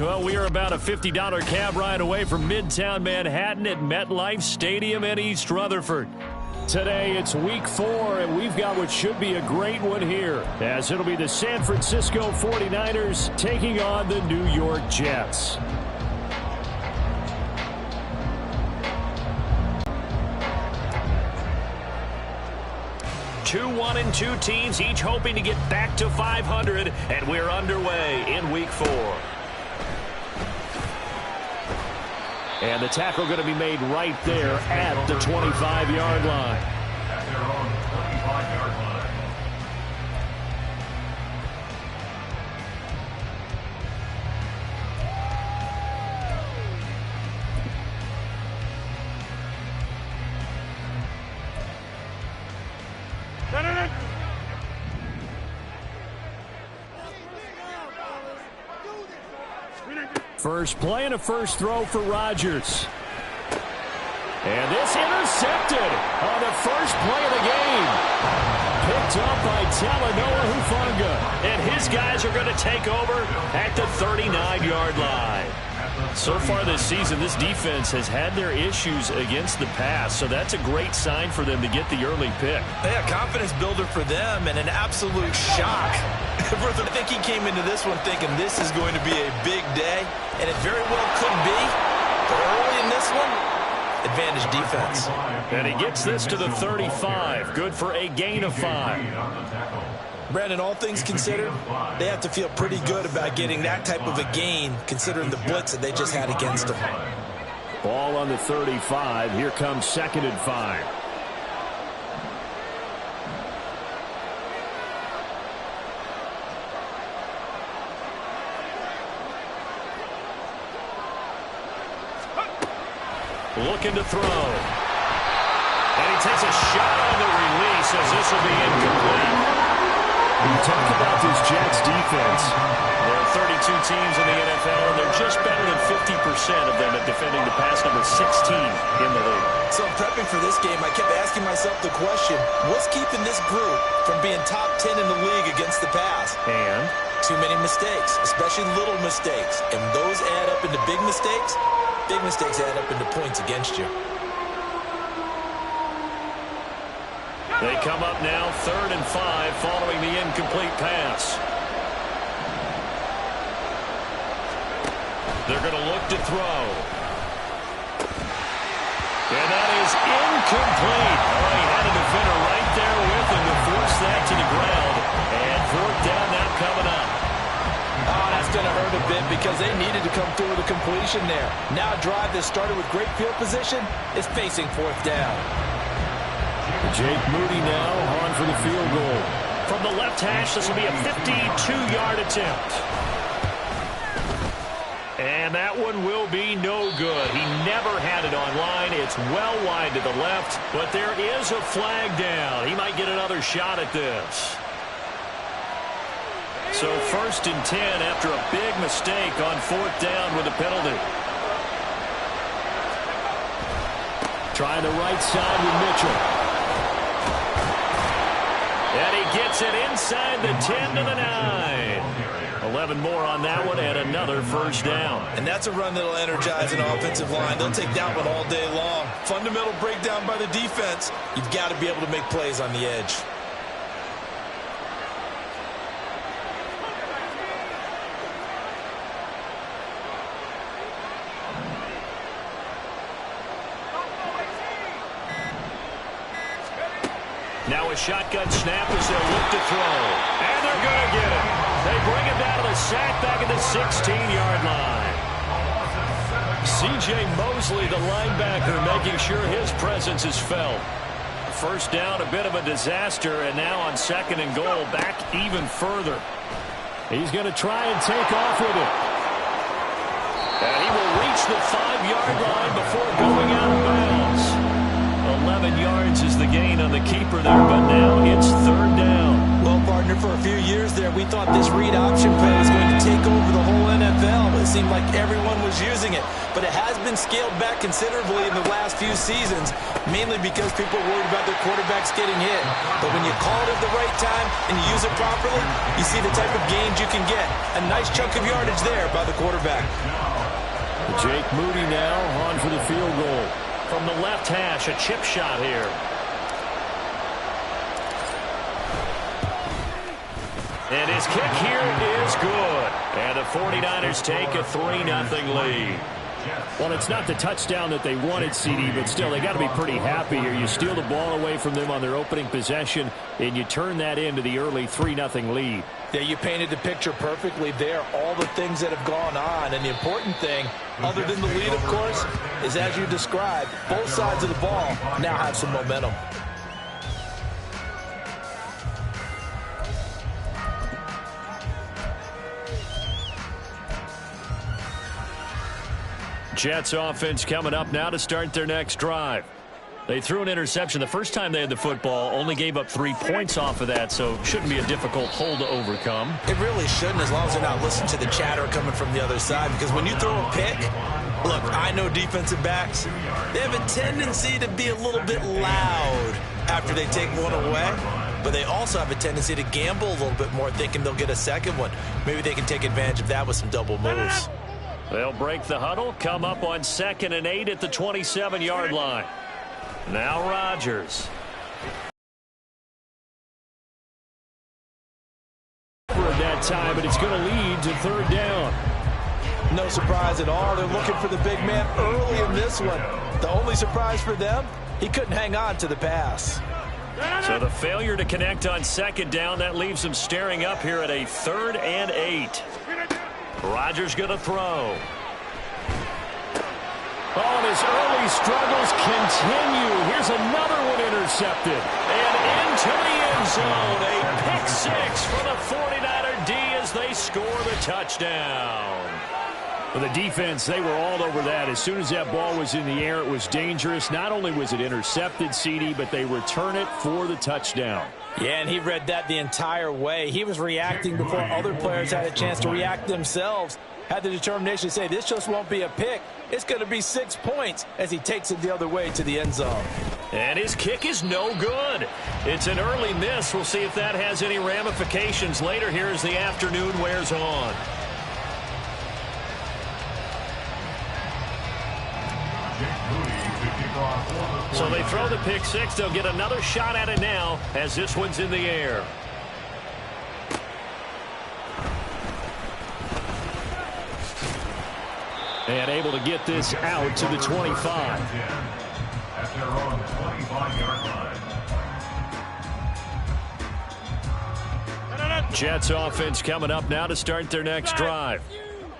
Well, we are about a $50 cab ride away from Midtown Manhattan at MetLife Stadium in East Rutherford. Today, it's week 4, and we've got what should be a great one here, as it'll be the San Francisco 49ers taking on the New York Jets. Two 1-2 teams, each hoping to get back to 500, and we're underway in week 4. And the tackle going to be made right there at the 25-yard line. At their own 25-yard line. First play and a first throw for Rodgers. And this intercepted on the first play of the game. Picked up by Talanoa Hufanga. And his guys are going to take over at the 39-yard line. So far this season, this defense has had their issues against the pass, so that's a great sign for them to get the early pick. Yeah, confidence builder for them and an absolute shock. I think he came into this one thinking this is going to be a big day, and it very well could be. But early in this one, advantage defense. And he gets this to the 35. Good for a gain of 5. Brandon, all things considered, they have to feel pretty good about getting that type of a gain, considering the blitz that they just had against them. Ball on the 35. Here comes 2nd and 5. Looking to throw. And he takes a shot on the release as this will be incomplete. You talk about this Jets defense. There are 32 teams in the NFL, and they're just better than 50% of them at defending the pass, number 16 in the league. So prepping for this game, I kept asking myself the question, what's keeping this group from being top 10 in the league against the pass? And? Too many mistakes, especially little mistakes. And those add up into big mistakes. Big mistakes add up into points against you. They come up now 3rd and 5 following the incomplete pass. They're going to look to throw. And that is incomplete. Oh, he had a defender right there with him to force that to the ground. And 4th down now coming up. Oh, that's going to hurt a bit because they needed to come through with a completion there. Now a drive that started with great field position is facing 4th down. Jake Moody now on for the field goal. From the left hash, this will be a 52-yard attempt. And that one will be no good. He never had it on line. It's well wide to the left, but there is a flag down. He might get another shot at this. So 1st and 10 after a big mistake on 4th down with a penalty. Trying the right side with Mitchell. And he gets it inside the 10 to the 9. 11 more on that one and another 1st down. And that's a run that'll energize an offensive line. They'll take that one all day long. Fundamental breakdown by the defense. You've got to be able to make plays on the edge. Now a shotgun snap as they'll look to throw. And they're going to get it. They bring him down to the sack back at the 16-yard line. C.J. Mosley, the linebacker, making sure his presence is felt. 1st down, a bit of a disaster, and now on 2nd and goal, back even further. He's going to try and take off with it. And he will reach the 5-yard line before going out of bounds. 11 yards is the gain on the keeper there, but now it's 3rd down. Well, partner, for a few years there, we thought this read option play was going to take over the whole NFL. it seemed like everyone was using it. But it has been scaled back considerably in the last few seasons, mainly because people are worried about their quarterbacks getting hit. But when you call it at the right time and you use it properly, you see the type of gains you can get. A nice chunk of yardage there by the quarterback. Jake Moody now on for the field goal. From the left hash, a chip shot here. And his kick here is good. And the 49ers take a 3-0 lead. Well, it's not the touchdown that they wanted, CD, but still, they got to be pretty happy here. You steal the ball away from them on their opening possession, and you turn that into the early 3-0 lead. Yeah, you painted the picture perfectly there, all the things that have gone on. And the important thing, other than the lead, of course, is as you described, both sides of the ball now have some momentum. Jets offense coming up now to start their next drive. They threw an interception the first time they had the football, only gave up 3 points off of that, so shouldn't be a difficult hole to overcome. It really shouldn't, as long as they're not listening to the chatter coming from the other side, because when you throw a pick, look, I know defensive backs, they have a tendency to be a little bit loud after they take one away, but they also have a tendency to gamble a little bit more, thinking they'll get a second one. Maybe they can take advantage of that with some double moves. They'll break the huddle, come up on 2nd and 8 at the 27-yard line. Now Rodgers. For that time, but it's going to lead to 3rd down. No surprise at all. They're looking for the big man early in this one. The only surprise for them, he couldn't hang on to the pass. So the failure to connect on 2nd down, that leaves them staring up here at a 3rd and 8. Rodgers going to throw. Oh, and his early struggles continue. Here's another one intercepted. And into the end zone. A pick 6 for the 49er D as they score the touchdown. For the defense, they were all over that. As soon as that ball was in the air, it was dangerous. Not only was it intercepted, CD, but they return it for the touchdown. Yeah, and he read that the entire way. He was reacting before other players had a chance to react themselves. Had the determination to say, this just won't be a pick. It's going to be 6 points as he takes it the other way to the end zone. And his kick is no good. It's an early miss. We'll see if that has any ramifications later here as the afternoon wears on. So they throw the pick 6. They'll get another shot at it now as this one's in the air. And able to get this out to the 25. At their own 25-yard line. Jets offense coming up now to start their next drive.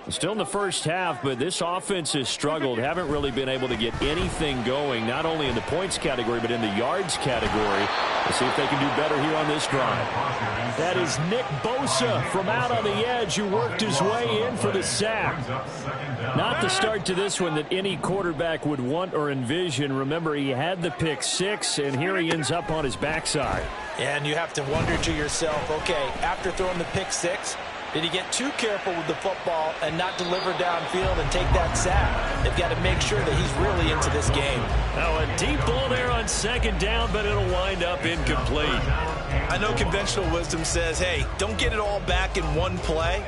Still in the first half, but this offense has struggled. Haven't really been able to get anything going, not only in the points category, but in the yards category. Let's see if they can do better here on this drive. That is Nick Bosa from out on the edge who worked his way in for the sack. Not the start to this one that any quarterback would want or envision. Remember, he had the pick 6, and here he ends up on his backside. And you have to wonder to yourself, okay, after throwing the pick 6, did he get too careful with the football and not deliver downfield and take that sack? They've got to make sure that he's really into this game. Now a deep ball there on 2nd down, but it'll wind up incomplete. I know conventional wisdom says, hey, don't get it all back in one play.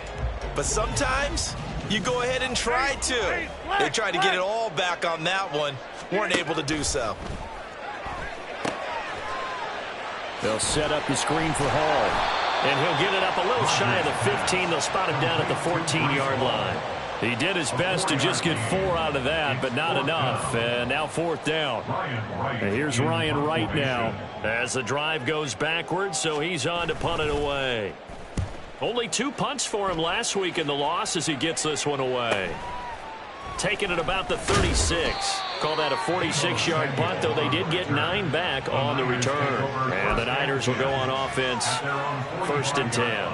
But sometimes you go ahead and try to. They tried to get it all back on that one. Weren't able to do so. They'll set up the screen for Hall. And he'll get it up a little shy of the 15. They'll spot him down at the 14-yard line. He did his best to just get 4 out of that, but not enough. And now 4th down. And here's Ryan Wright now as the drive goes backwards, so he's on to punt it away. Only 2 punts for him last week in the loss as he gets this one away. Taking it about the 36. Call that a 46-yard punt, though they did get 9 back on the return. And the Niners will go on offense, 1st and 10.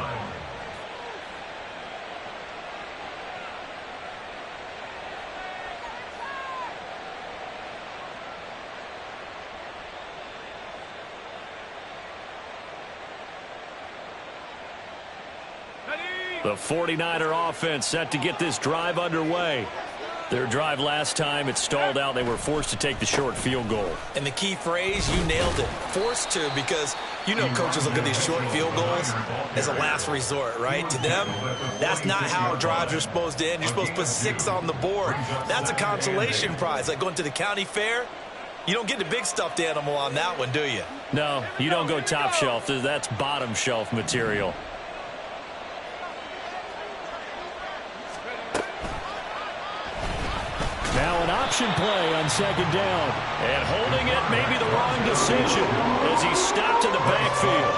Ready? The 49er offense set to get this drive underway. Their drive last time, it stalled out. They were forced to take the short field goal. And the key phrase, you nailed it. Forced to, because you know coaches look at these short field goals as a last resort, right? To them, that's not how drives are supposed to end. You're supposed to put 6 on the board. That's a consolation prize. Like going to the county fair, you don't get the big stuffed animal on that one, do you? No, you don't go top shelf. That's bottom shelf material. Now an option play on second down. And holding it may be the wrong decision as he stopped in the backfield.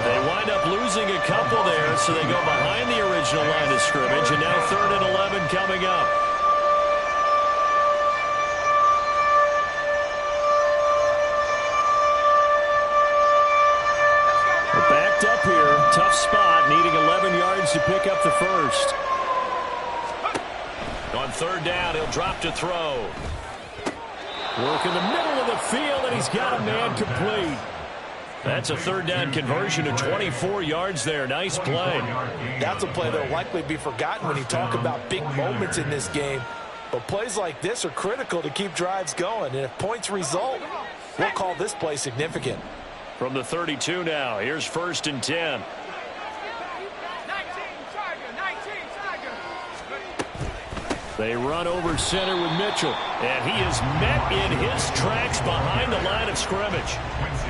They wind up losing a couple there, so they go behind the original line of scrimmage, and now 3rd and 11 coming up. We're backed up here. Tough spot, needing 11 yards to pick up the first. On 3rd down, he'll drop to throw. Work in the middle of the field, and he's got a man complete. That's a 3rd down conversion of 24 yards there. Nice play. That's a play that will likely be forgotten when you talk about big moments in this game. But plays like this are critical to keep drives going. And if points result, we'll call this play significant. From the 32 now, here's 1st and 10. They run over center with Mitchell, and he is met in his tracks behind the line of scrimmage.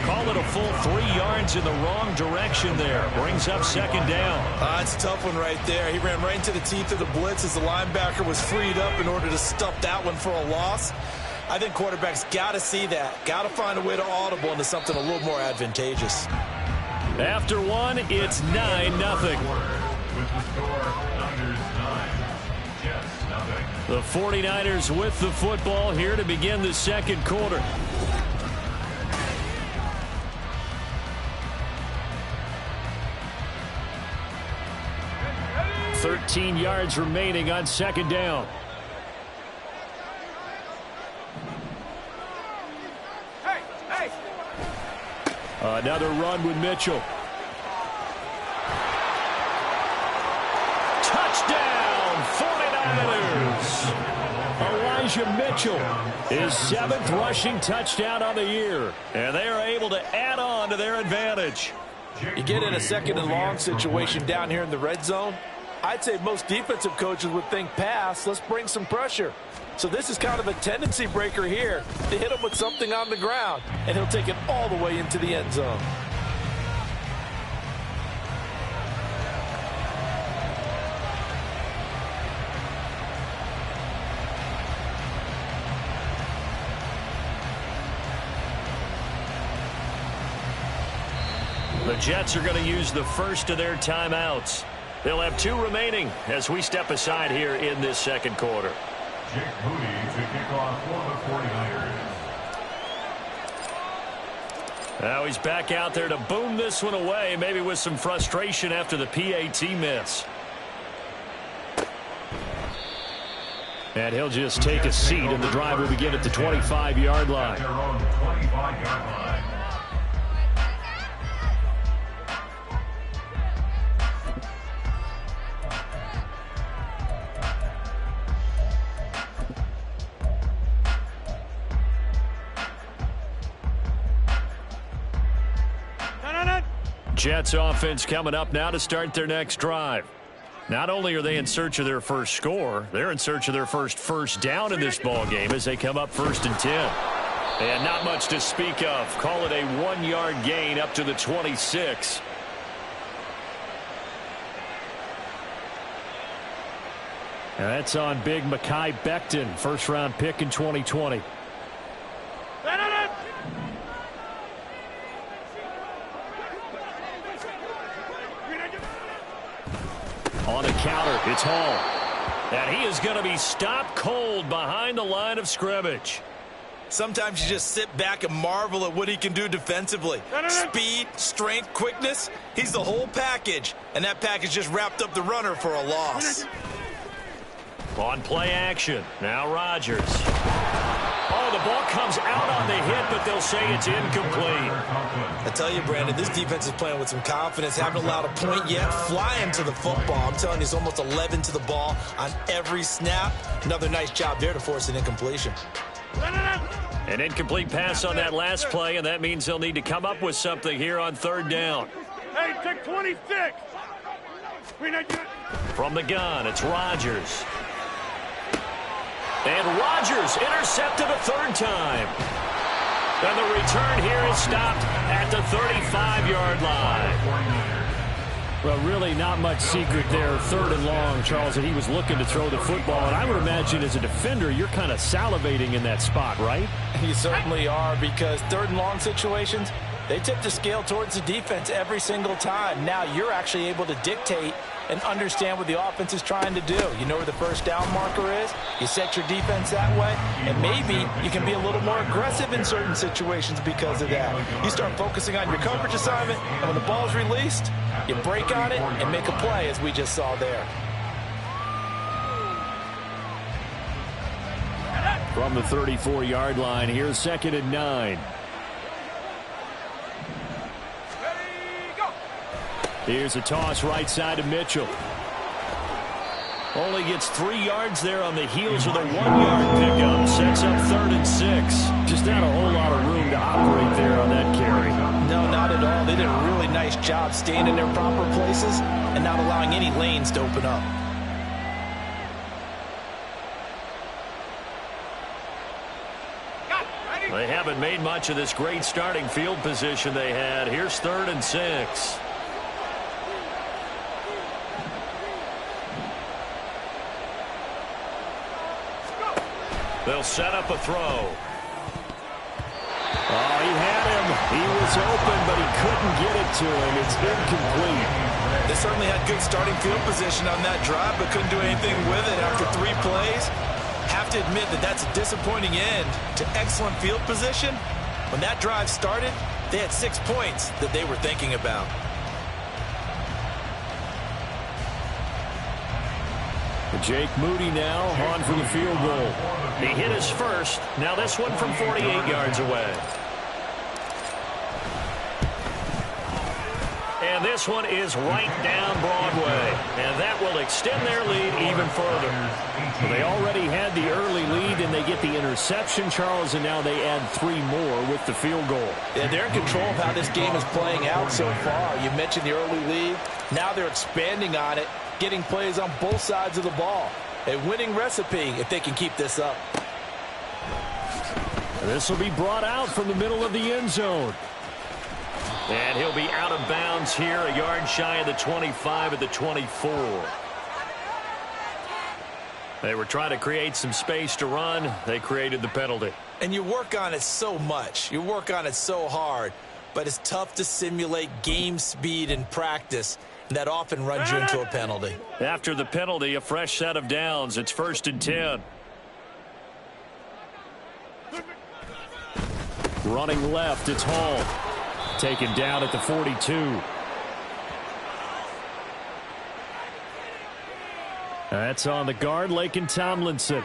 Call it a full 3 yards in the wrong direction there. Brings up 2nd down. It's a tough one right there. He ran right into the teeth of the blitz as the linebacker was freed up in order to stuff that one for a loss. I think quarterbacks got to see that. Got to find a way to audible into something a little more advantageous. After one, it's 9-0. The 49ers with the football here to begin the second quarter. "13 yards remaining on 2nd down. Another run with Mitchell. Touchdown, 49ers! Elijah Mitchell, his 7th rushing touchdown on the year. And they are able to add on to their advantage. You get in a 2nd and long situation down here in the red zone, I'd say most defensive coaches would think pass, let's bring some pressure. So this is kind of a tendency breaker here to hit him with something on the ground, and he'll take it all the way into the end zone. The Jets are going to use the first of their timeouts. They'll have 2 remaining as we step aside here in this second quarter. Jake Moody to kick off for the 49ers. Now he's back out there to boom this one away, maybe with some frustration after the PAT miss. And he'll just take a seat, and the drive will begin at the 25-yard line. Their own 25-yard line. Jets offense coming up now to start their next drive. Not only are they in search of their first score, they're in search of their first down in this ball game as they come up 1st and 10. And not much to speak of. Call it a 1-yard gain up to the 26. And that's on big Mekhi Becton, first-round pick in 2020. On the counter, it's Hall. And he is going to be stopped cold behind the line of scrimmage. Sometimes you just sit back and marvel at what he can do defensively. Speed, strength, quickness, he's the whole package. And that package just wrapped up the runner for a loss. On play action, now Rodgers. Oh, the ball comes out on the hit, but they'll say it's incomplete. I tell you, Brandon, this defense is playing with some confidence. Haven't allowed a point yet. Flying to the football. I'm telling you, it's almost 11 to the ball on every snap. Another nice job there to force an incompletion. An incomplete pass on that last play, and that means they'll need to come up with something here on third down. Hey, take 26. From the gun, it's Rodgers. And Rodgers intercepted a third time. And the return here is stopped at the 35-yard line. Well, really not much secret there. Third and long, Charles, and he was looking to throw the football. And I would imagine as a defender, you're kind of salivating in that spot, right? You certainly are, because third and long situations, they tip the scale towards the defense every single time. Now you're actually able to dictate and understand what the offense is trying to do. You know where the first down marker is. You set your defense that way, and maybe you can be a little more aggressive in certain situations because of that. You start focusing on your coverage assignment, and when the ball's released, you break on it and make a play, as we just saw there. From the 34-yard line, here's 2nd and 9. Here's a toss right side to Mitchell. Only gets 3 yards there on the heels of the 1-yard pickup. Sets up 3rd and 6. Just not a whole lot of room to operate there on that carry. No, not at all. They did a really nice job staying in their proper places and not allowing any lanes to open up. They haven't made much of this great starting field position they had. Here's 3rd and 6. They'll set up a throw. Oh, he had him. He was open, but he couldn't get it to him. It's incomplete. They certainly had good starting field position on that drive, but couldn't do anything with it after 3 plays. Have to admit that that's a disappointing end to excellent field position. When that drive started, they had 6 points that they were thinking about. Jake Moody now on for the field goal. He hit his first. Now this one from 48 yards away. And this one is right down Broadway. And that will extend their lead even further. Well, they already had the early lead, and they get the interception, Charles, and now they add 3 more with the field goal. Yeah, they're in control of how this game is playing out so far. You mentioned the early lead. Now they're expanding on it, getting plays on both sides of the ball. A winning recipe if they can keep this up. This will be brought out from the middle of the end zone. And he'll be out of bounds here, a yard shy of the 25 at the 24. They were trying to create some space to run. They created the penalty. And you work on it so much. You work on it so hard. But it's tough to simulate game speed in practice. That often runs you into a penalty. After the penalty, a fresh set of downs. It's 1st and 10. Running left, it's Hall. Taken down at the 42. That's on the guard, Laken Tomlinson.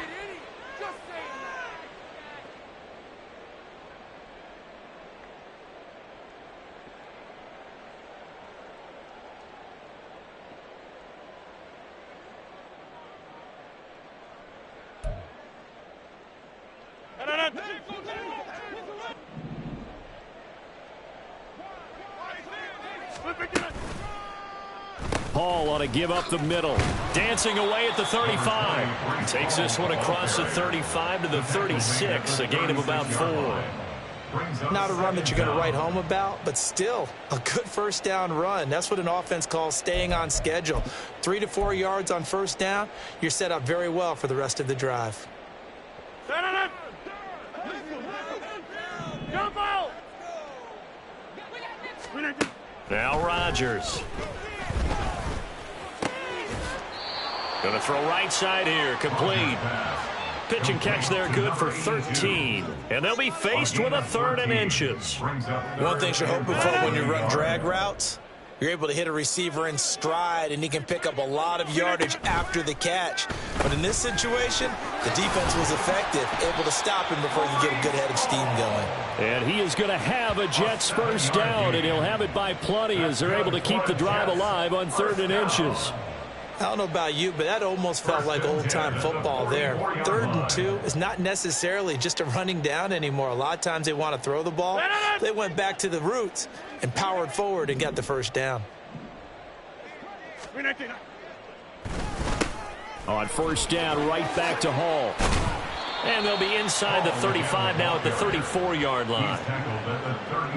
Paul on a give up the middle. Dancing away at the 35. Takes this one across the 35 to the 36. A gain of about 4. Not a run that you're going to write home about, but still a good first down run. That's what an offense calls staying on schedule. 3 to 4 yards on first down. You're set up very well for the rest of the drive. Now Rodgers. Going to throw right side here. Complete. Pitch and catch there good for 13. And they'll be faced with a 3rd and inches. One thing you're hoping for when you run drag routes You're able to hit a receiver in stride, and he can pick up a lot of yardage after the catch. But in this situation, the defense was effective, able to stop him before he could get a good head of steam going. And he is going to have a Jets first down, and he'll have it by plenty as they're able to keep the drive alive on 3rd and inches. I don't know about you, but that almost felt like old-time football there. 3rd and 2 is not necessarily just a running down anymore. A lot of times they want to throw the ball. They went back to the roots and powered forward and got the first down. On first down, right back to Hall. And they'll be inside the 35 now at the 34-yard line.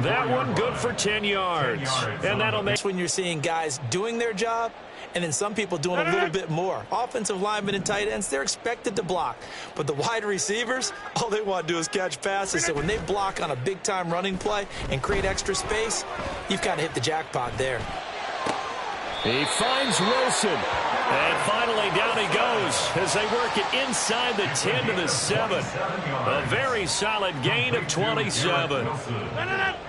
That one good for 10 yards. And that'll make... When you're seeing guys doing their job, and then some people doing a little bit more. Offensive linemen and tight ends, they're expected to block. But the wide receivers, all they want to do is catch passes. So when they block on a big-time running play and create extra space, you've kind of hit the jackpot there. He finds Wilson. And finally down he goes as they work it inside the 10 to the 7. A very solid gain of 27.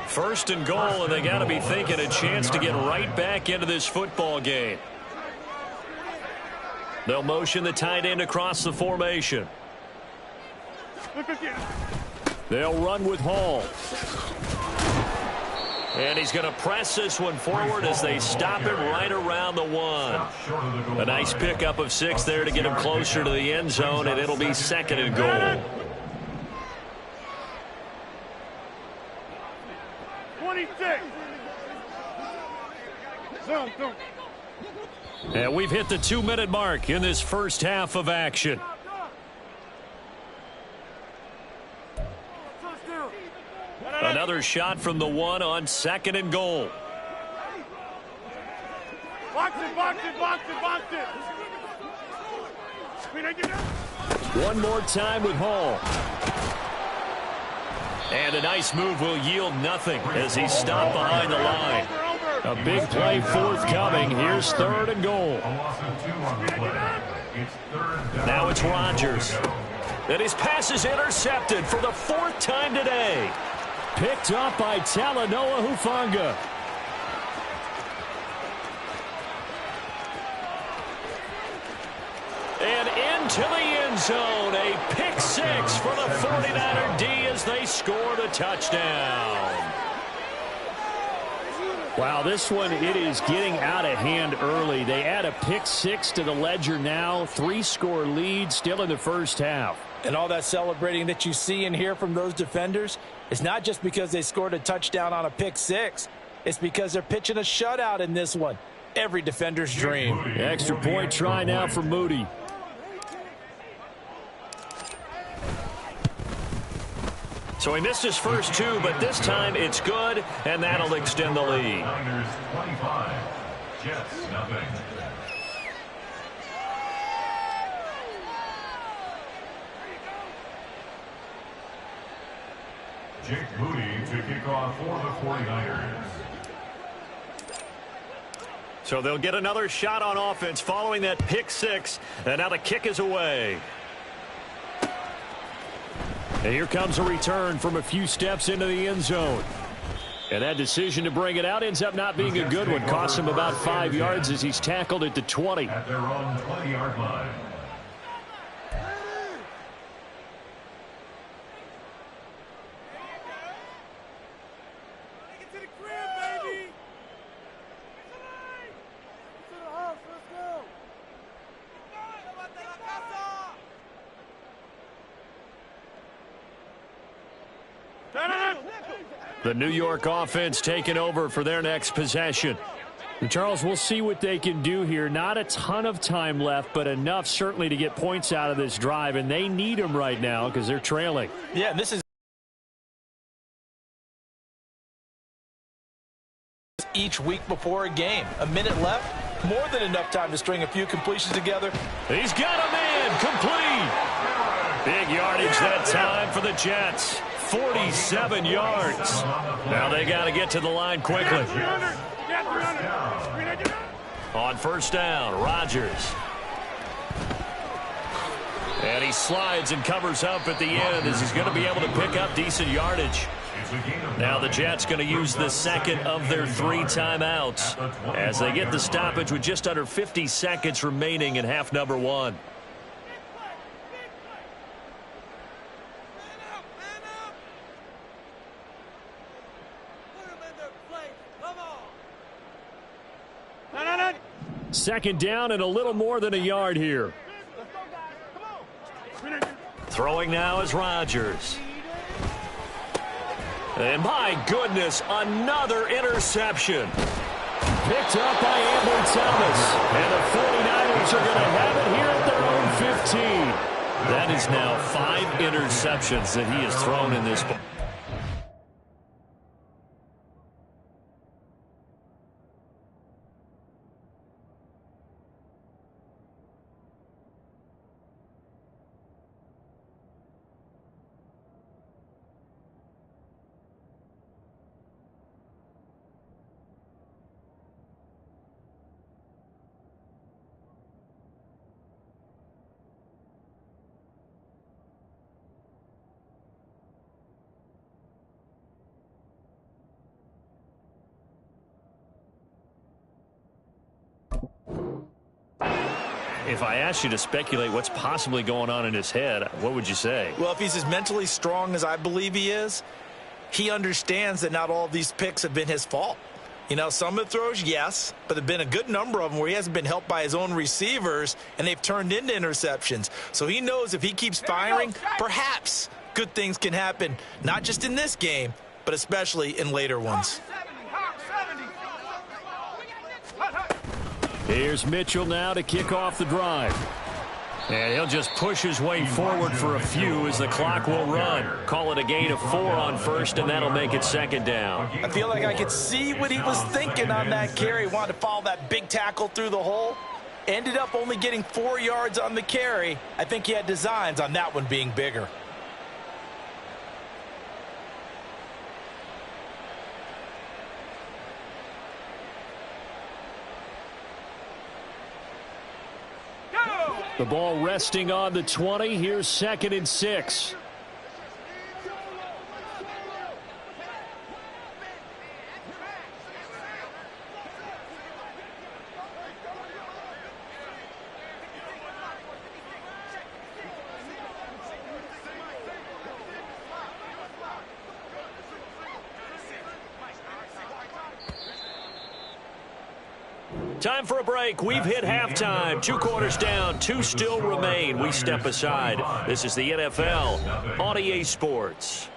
First and goal, and they got to be thinking a chance to get right back into this football game. They'll motion the tight end across the formation. They'll run with Hall. And he's going to press this one forward as they stop him right around the 1. A nice pickup of 6 there to get him closer to the end zone, and it'll be 2nd and goal. 26. And we've hit the 2-minute mark in this first half of action. Another shot from the 1 on 2nd and goal. Box it, box it, box it, box it. One more time with Hall. And a nice move will yield nothing as he's stopped behind the line. A big play forthcoming. Here's 3rd and goal. Now it's Rodgers. And his pass is intercepted for the 4th time today. Picked up by Talanoa Hufanga. And into the end zone. A pick 6 for the 49er D as they score the touchdown. Wow, this one, it is getting out of hand early. They add a pick 6 to the ledger now. 3-score lead still in the first half. And all that celebrating that you see and hear from those defenders, it's not just because they scored a touchdown on a pick 6. It's because they're pitching a shutout in this one. Every defender's dream. Extra point try now for Moody. So he missed his first 2, but this time it's good, and that'll extend the lead. Niners 25, Jets nothing. Jake Moody to kick off for the 49ers. So they'll get another shot on offense following that pick 6, and now the kick is away. And here comes a return from a few steps into the end zone. And that decision to bring it out ends up not being a good one. Costs him about 5 yards as he's tackled at the 20. At their own 20-yard line. The New York offense taking over for their next possession. And Charles, we'll see what they can do here. Not a ton of time left, but enough certainly to get points out of this drive, and they need them right now because they're trailing. Yeah, this is each week before a game. A minute left, more than enough time to string a few completions together. He's got a man complete. Big yardage that time for the Jets. 47 yards. Now they got to get to the line quickly. On first down, Rodgers. And he slides and covers up at the end as he's going to be able to pick up decent yardage. Now the Jets going to use the second of their 3 timeouts as they get the stoppage with just under 50 seconds remaining in half number 1. Second down and a little more than a yard here. Throwing now is Rodgers. And my goodness, another interception. Picked up by Ambry Thomas. And the 49ers are going to have it here at their own 15. That is now 5 interceptions that he has thrown in this ball. If I asked you to speculate what's possibly going on in his head, what would you say? Well, if he's as mentally strong as I believe he is, he understands that not all of these picks have been his fault. You know, some of the throws, yes, but there have been a good number of them where he hasn't been helped by his own receivers, and they've turned into interceptions. So he knows if he keeps firing, perhaps good things can happen, not just in this game, but especially in later ones. Here's Mitchell now to kick off the drive. And he'll just push his way forward for a few as the clock will run. Call it a gain of 4 on first, and that'll make it second down. I feel like I could see what he was thinking on that carry. Wanted to follow that big tackle through the hole. Ended up only getting 4 yards on the carry. I think he had designs on that one being bigger. The ball resting on the 20. Here's 2nd and 6. Time for a break. We've hit halftime. 2 quarters down. 2 still remain. We step aside. This is the NFL on EA Sports.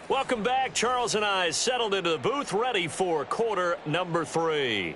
Welcome back. Charles and I settled into the booth, ready for quarter number 3.